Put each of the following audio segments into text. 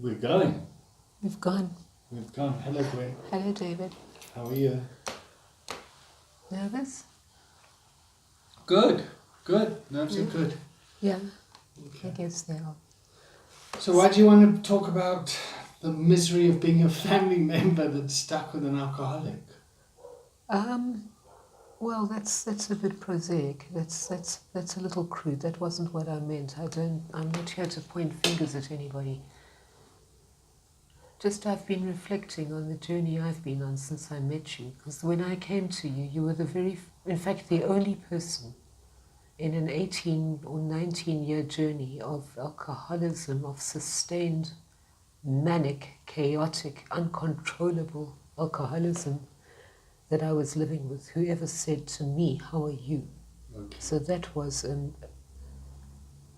We're going. We've gone. We've gone. Hello, Gwen. Hello, David. How are you? Nervous? Good. Good. Nerves are good. Yeah, Okay. I guess they are. So why do you want to talk about the misery of being a family member that's stuck with an alcoholic? Well, that's a bit prosaic. That's a little crude. That wasn't what I meant. I'm not here to point fingers at anybody. Just I've been reflecting on the journey I've been on since I met you. Because when I came to you, you were in fact, the only person in an 18 or 19-year journey of alcoholism, of sustained, manic, chaotic, uncontrollable alcoholism that I was living with, who ever said to me, "How are you?" Okay. So that was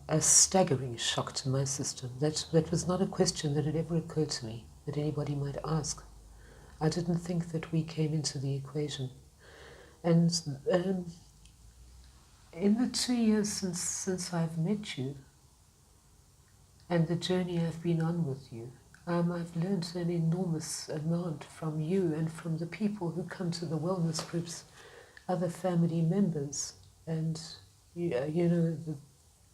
a staggering shock to my system. That was not a question that had ever occurred to me that anybody might ask. I didn't think that we came into the equation. And in the 2 years since I've met you, and the journey I've been on with you, I've learned an enormous amount from you and from the people who come to the wellness groups, other family members, and you know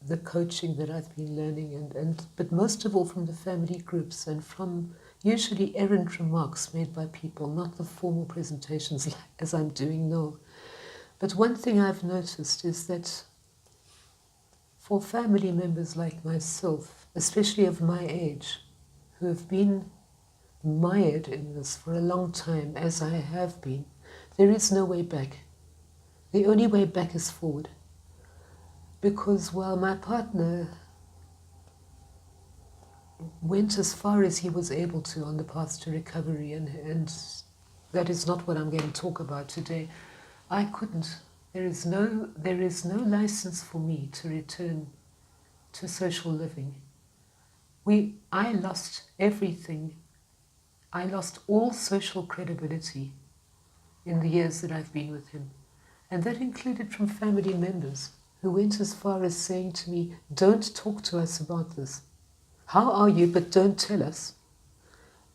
the coaching that I've been learning, but most of all from the family groups and from usually errant remarks made by people, not the formal presentations as I'm doing now. But one thing I've noticed is that for family members like myself, especially of my age, who have been mired in this for a long time, as I have been, there is no way back. The only way back is forward. Because while my partner went as far as he was able to on the path to recovery, and that is not what I'm going to talk about today, I couldn't. There is no license for me to return to social living. I lost everything. I lost all social credibility in the years that I've been with him. And that included from family members who went as far as saying to me, "Don't talk to us about this. How are you, but don't tell us."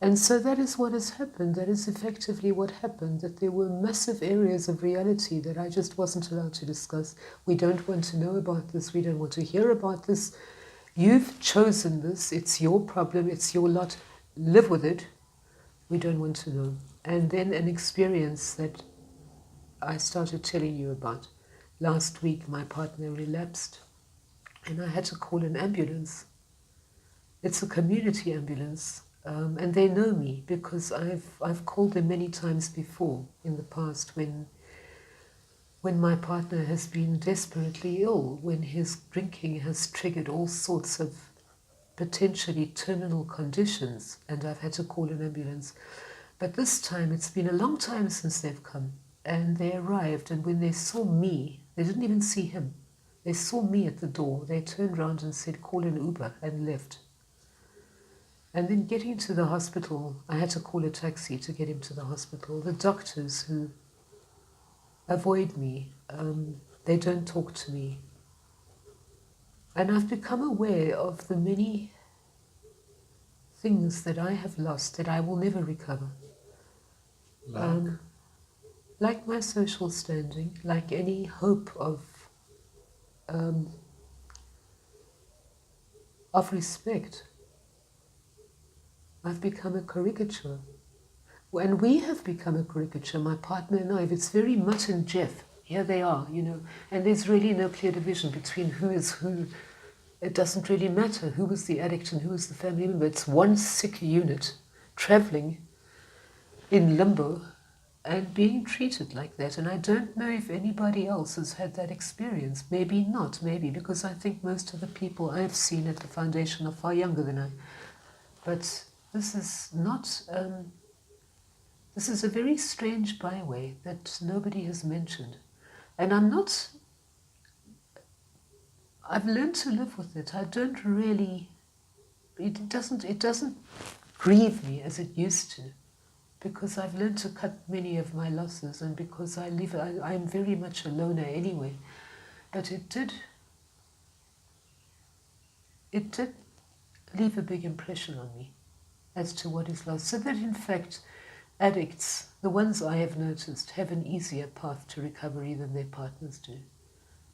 And so that is what has happened. That is effectively what happened, that there were massive areas of reality that I just wasn't allowed to discuss. We don't want to know about this. We don't want to hear about this. You've chosen this. It's your problem. It's your lot. Live with it. We don't want to know. And then an experience that I started telling you about. Last week, my partner relapsed, and I had to call an ambulance. It's a community ambulance, and they know me because I've called them many times before in the past when my partner has been desperately ill, when his drinking has triggered all sorts of potentially terminal conditions, and I've had to call an ambulance. But this time, it's been a long time since they've come, and they arrived, and when they saw me, they didn't even see him. They saw me at the door. They turned around and said, "Call an Uber," and left. And then getting to the hospital, I had to call a taxi to get him to the hospital. The doctors who avoid me, they don't talk to me. And I've become aware of the many things that I have lost that I will never recover. Like my social standing, like any hope of respect. I've become a caricature. And we have become a caricature, my partner and I. If it's very Mutt and Jeff, here they are, and there's really no clear division between who is who. It doesn't really matter who was the addict and who was the family member. It's one sick unit traveling in limbo and being treated like that. And I don't know if anybody else has had that experience. Maybe not, maybe, because I think most of the people I've seen at the foundation are far younger than I. But this is not... this is a very strange byway that nobody has mentioned. And I've learned to live with it. I don't really... It doesn't grieve me as it used to, because I've learned to cut many of my losses, and because I'm very much a loner anyway. But it did leave a big impression on me. as to what is lost. So that in fact, addicts, the ones I have noticed, have an easier path to recovery than their partners do.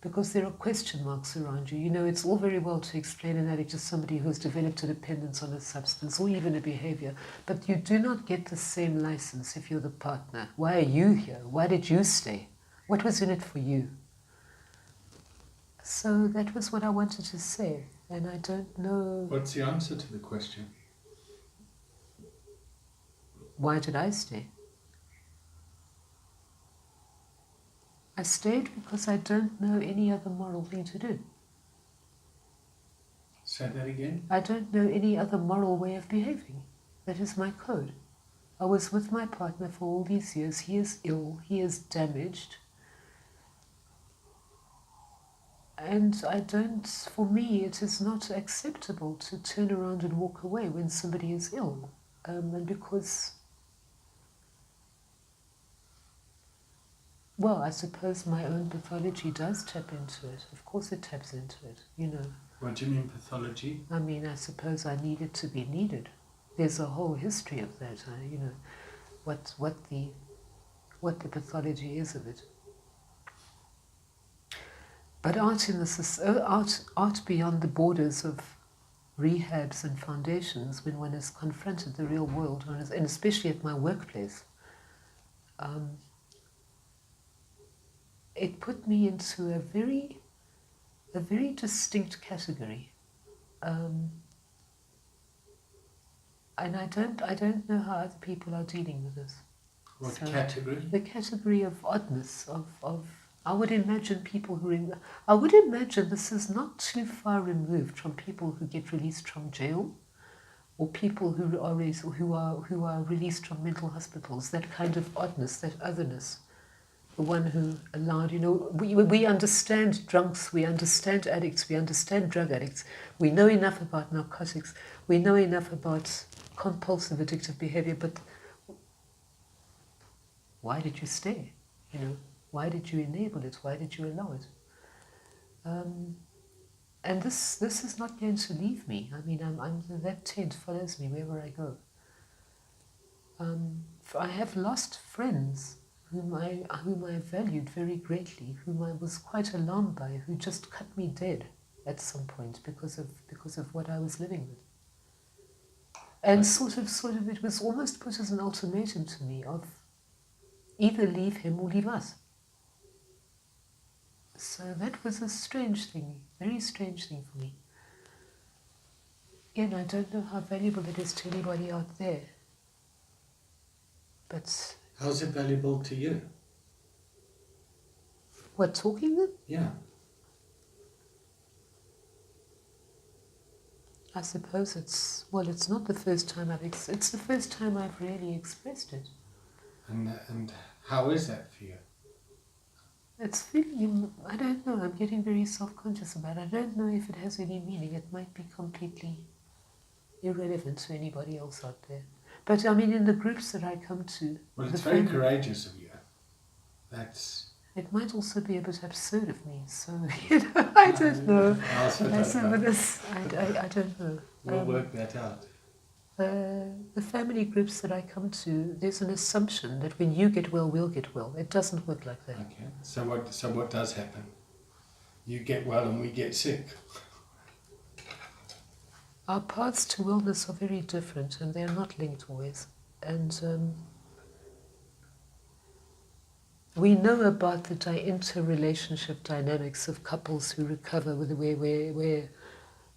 Because there are question marks around you. You know, it's all very well to explain an addict as somebody who's developed a dependence on a substance or even a behavior, but you do not get the same license if you're the partner. Why are you here? Why did you stay? What was in it for you? So that was what I wanted to say, and I don't know... What's the answer to the question? Why did I stay? I stayed because I don't know any other moral thing to do. Say that again? I don't know any other moral way of behaving. That is my code. I was with my partner for all these years. He is ill. He is damaged. And I don't, for me, it is not acceptable to turn around and walk away when somebody is ill. And because, well, I suppose my own pathology does tap into it. Of course it taps into it, you know. What do you mean pathology? I mean, I suppose I need it to be needed. There's a whole history of that, you know, what the pathology is of it. But art beyond the borders of rehabs and foundations, when one has confronted the real world, and especially at my workplace, it put me into a very distinct category, and I don't know how other people are dealing with this. What category? The category of oddness, of I would imagine people who... I would imagine this is not too far removed from people who get released from jail, or people who are released from mental hospitals. That kind of oddness, that otherness, the one who allowed... You know, we understand drunks, we understand addicts, we understand drug addicts. We know enough about narcotics. We know enough about compulsive addictive behavior. But why did you stay? You know. Why did you enable it? Why did you allow it? And this is not going to leave me. I mean, that taint follows me wherever I go. I have lost friends whom I valued very greatly, whom I was quite alarmed by, who just cut me dead at some point because of what I was living with. And sort of, it was almost put as an ultimatum to me of either leave him or leave us. So that was a strange thing, very strange thing for me. Again, I don't know how valuable it is to anybody out there. But... How's it valuable to you? What, talking them? Yeah. I suppose it's not the first time it's the first time I've really expressed it. And how is that for you? It's feeling, I don't know, I'm getting very self-conscious about it. I don't know if it has any meaning. It might be completely irrelevant to anybody else out there. But I mean, in the groups that I come to... Well, it's very courageous of you. It might also be a bit absurd of me, so, you know, I don't know. I don't know. We'll work that out. The family groups that I come to, there's an assumption that when you get well, we'll get well. It doesn't work like that. Okay. So what does happen? You get well and we get sick. Our paths to wellness are very different, and they're not linked always. And we know about the interrelationship dynamics of couples who recover, with the way where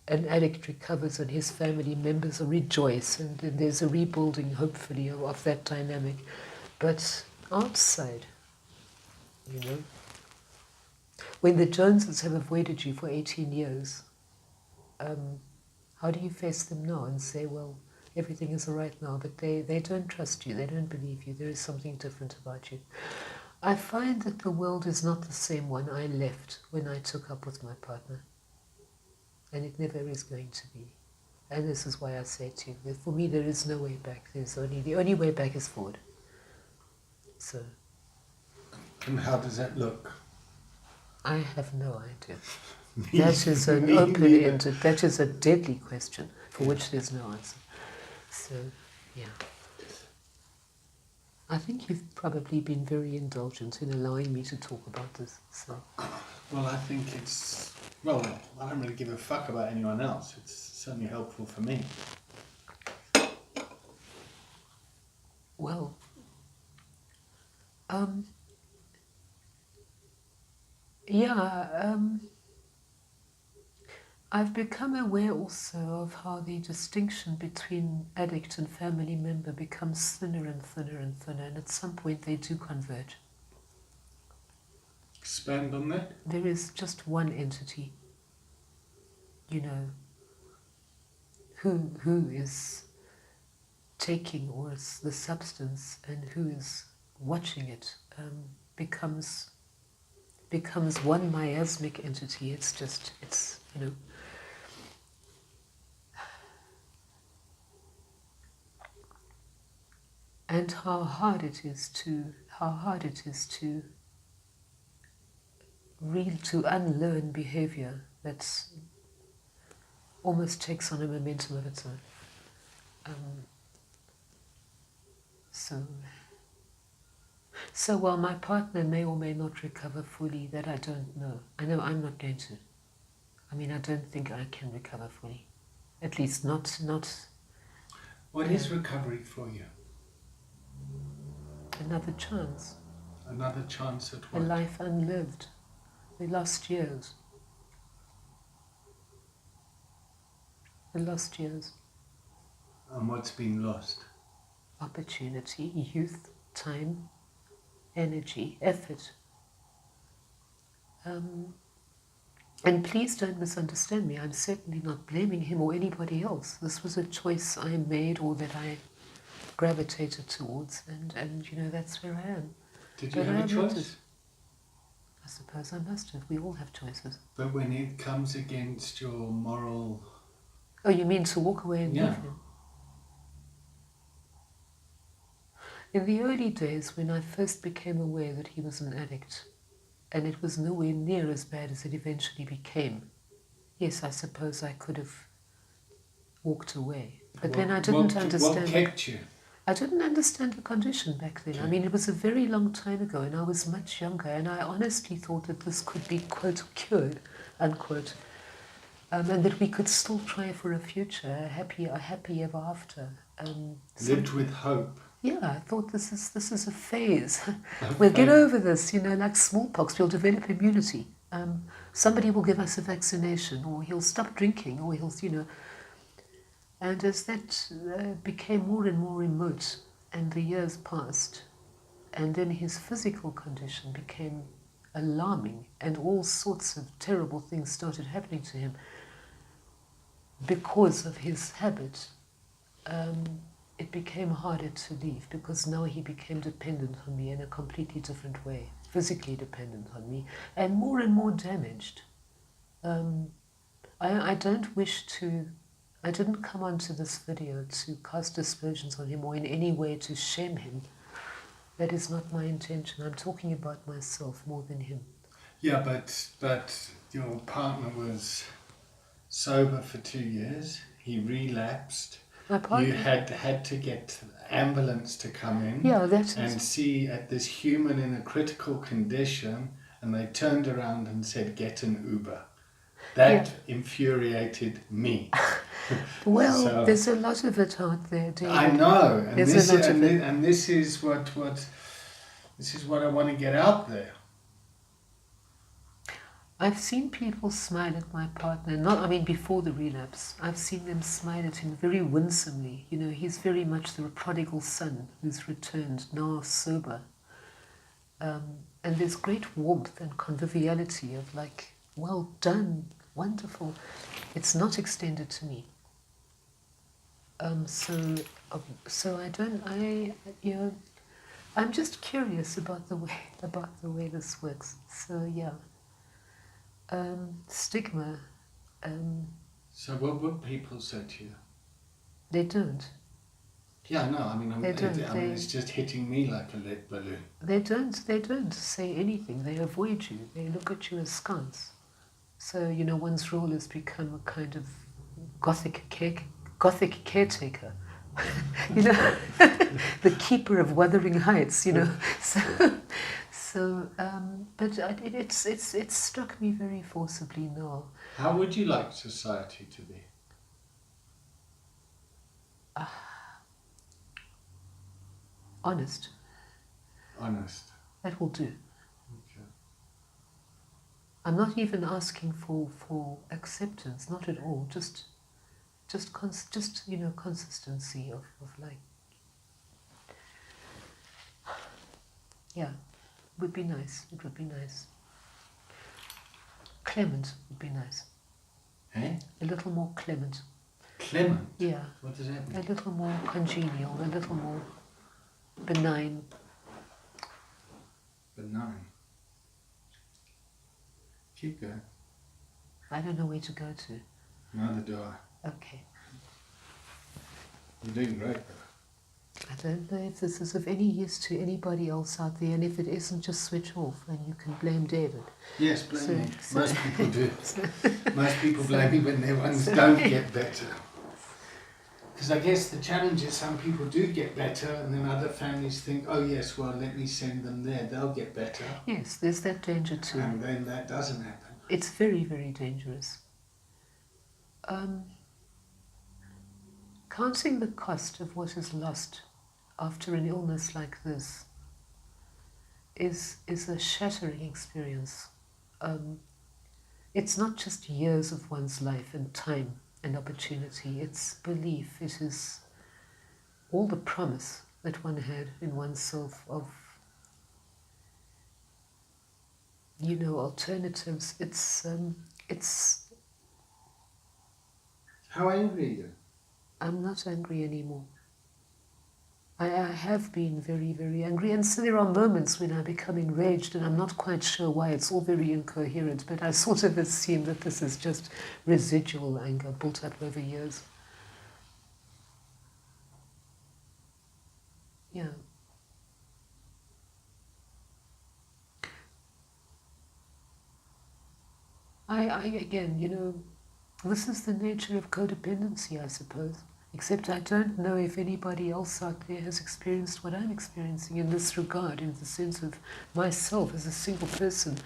an addict recovers and his family members rejoice, and there's a rebuilding, hopefully, of that dynamic. But outside, you know, when the Joneses have avoided you for 18 years, how do you face them now and say, well, everything is all right now, but they don't trust you, they don't believe you, there is something different about you. I find that the world is not the same one I left when I took up with my partner. And it never is going to be. And this is why I say to you, that for me there is no way back. The only way back is forward. So. And how does that look? I have no idea. That is an open-ended, that is a deadly question for which there's no answer. So, yeah. I think you've probably been very indulgent in allowing me to talk about this. So, Well, I think it's... Well, I don't really give a fuck about anyone else. It's certainly helpful for me. well, yeah, I've become aware also of how the distinction between addict and family member becomes thinner and thinner and thinner, and at some point they do converge. Expand on that? There is just one entity, you know, who is taking or is the substance and who is watching it becomes one miasmic entity. It's you know. And how hard it is to unlearn behavior that almost takes on a momentum of its own. So while my partner may or may not recover fully, that I don't know. I know I'm not going to. I mean, I don't think I can recover fully. At least not. What is recovery for you? Another chance. Another chance at A what? life unlived. The lost years. The lost years. And what's been lost? Opportunity, youth, time, energy, effort. And please don't misunderstand me. I'm certainly not blaming him or anybody else. This was a choice I made or that I gravitated towards, and you know, that's where I am. Did you have a choice? I suppose I must have. We all have choices. But when it comes against your moral... Oh, you mean to walk away and leave him? In the early days, when I first became aware that he was an addict, and it was nowhere near as bad as it eventually became, yes, I suppose I could have walked away. But then I didn't understand. What kept you? I didn't understand the condition back then. I mean, it was a very long time ago, and I was much younger, and I honestly thought that this could be, quote, cured, unquote, and that we could still try for a future, a happy ever after. Lived with hope. Yeah, I thought this is a phase. We'll get over this, you know, like smallpox. We'll develop immunity. Somebody will give us a vaccination, or he'll stop drinking, or he'll, you know. And as that became more and more remote, and the years passed, and then his physical condition became alarming, and all sorts of terrible things started happening to him because of his habit, it became harder to leave, because now he became dependent on me in a completely different way, physically dependent on me, and more damaged. I don't wish to... I didn't come onto this video to cast aspersions on him or in any way to shame him. That is not my intention. I'm talking about myself more than him. Yeah, but your partner was sober for 2 years. He relapsed. My partner... You had to get ambulance to come in and see at this human in a critical condition, and they turned around and said, get an Uber. That infuriated me. Well, so, there's a lot of it out there, David. I know, and this is what I want to get out there. I've seen people smile at my partner, before the relapse. I've seen them smile at him very winsomely. You know, he's very much the prodigal son who's returned, now sober. And there's great warmth and conviviality of like, well done, wonderful. It's not extended to me. So I'm just curious about the way this works. So yeah. Stigma. So what would people say to you? They don't. Yeah, no, it's just hitting me like a lead balloon. They don't say anything. They avoid you. They look at you askance. So, you know, one's role has become a kind of gothic caretaker. you know, the keeper of Wuthering Heights, you know. But it's struck me very forcibly now. How would you like society to be? Honest. Honest. That will do. Okay. I'm not even asking for acceptance, not at all. Just consistency of like, yeah, would be nice. It would be nice. Clement would be nice. Eh? A little more clement. Clement? Yeah. What does that mean? A little more congenial, a little more benign. Benign. Keep going. I don't know where to go to. Neither do I. Okay. You're doing great, though. I don't know if this is of any use to anybody else out there, and if it isn't, just switch off and you can blame David. Yes, blame me. Most people do. Most people blame me when their ones don't get better. Because I guess the challenge is some people do get better, and then other families think, oh yes, well, let me send them there, they'll get better. Yes, there's that danger too. And then that doesn't happen. It's very, very dangerous. Counting the cost of what is lost after an illness like this is a shattering experience. It's not just years of one's life and time and opportunity, it's belief, it is all the promise that one had in oneself of, alternatives. It's How angry are you? I'm not angry anymore. I have been very, very angry, and so there are moments when I become enraged and I'm not quite sure why. It's all very incoherent, but I sort of assume that this is just residual anger built up over years. Yeah. I again, this is the nature of codependency, I suppose. Except I don't know if anybody else out there has experienced what I'm experiencing in this regard, in the sense of myself as a single person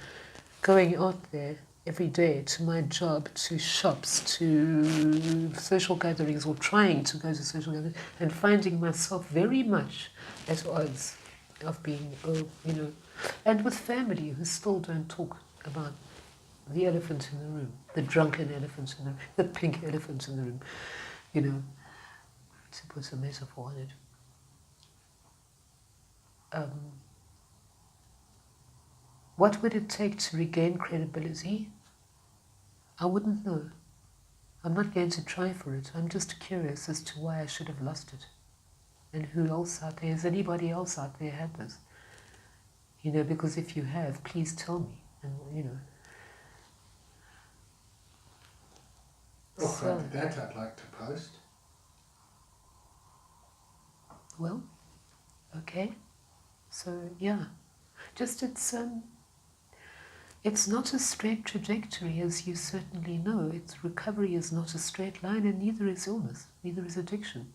going out there every day to my job, to shops, to social gatherings, or trying to go to social gatherings, and finding myself very much at odds of being, and with family who still don't talk about the elephant in the room, the drunken elephant in the room, the pink elephant in the room, to put a metaphor on it. What would it take to regain credibility? I wouldn't know. I'm not going to try for it. I'm just curious as to why I should have lost it. And who else out there? Has anybody else out there had this? Because if you have, please tell me. And, So, that I'd like to post. Well, okay. So, yeah. Just it's not a straight trajectory, as you certainly know. Recovery is not a straight line, and neither is illness, neither is addiction.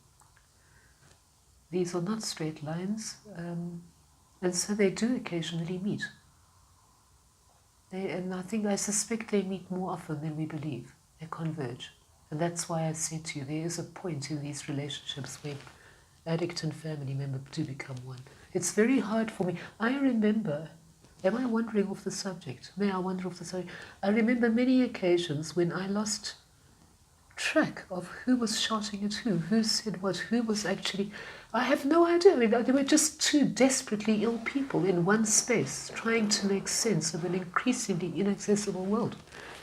These are not straight lines, and so they do occasionally meet. I suspect they meet more often than we believe. They converge. And that's why I said to you, there is a point in these relationships where addict and family member do become one. It's very hard for me. I remember, am I wandering off the subject? May I wander off the subject? I remember many occasions when I lost track of who was shouting at who said what, who was actually... I have no idea. They were just two desperately ill people in one space trying to make sense of an increasingly inaccessible world.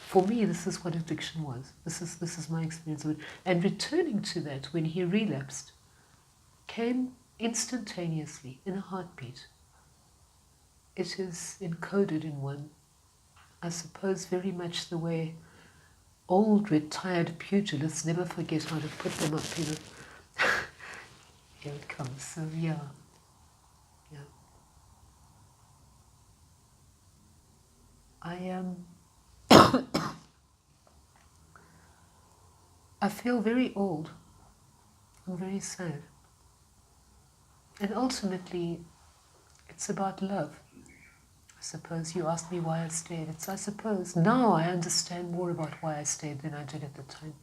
For me, this is what addiction was. This is my experience of it. And returning to that when he relapsed came instantaneously, in a heartbeat. It is encoded in one, I suppose, very much the way old retired pugilists never forget how to put them up, Here it comes. So yeah. I feel very old I'm very sad. And ultimately, it's about love. I suppose you asked me why I stayed. I suppose now I understand more about why I stayed than I did at the time.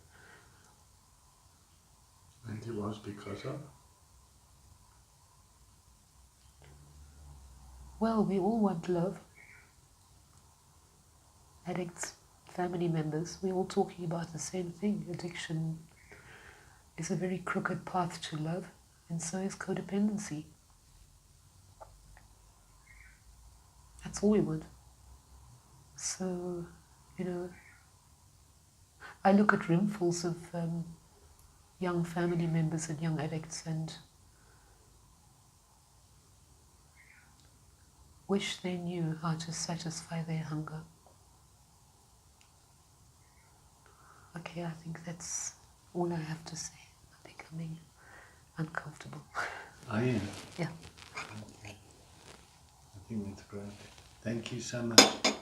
And it was because of? Well, we all want love. Addicts, family members, we're all talking about the same thing. Addiction is a very crooked path to love, and so is codependency. That's all we want. So, I look at roomfuls of young family members and young addicts and wish they knew how to satisfy their hunger. Okay, I think that's all I have to say. I'm becoming uncomfortable. Are you? Yeah. Okay. I think that's great. Thank you so much.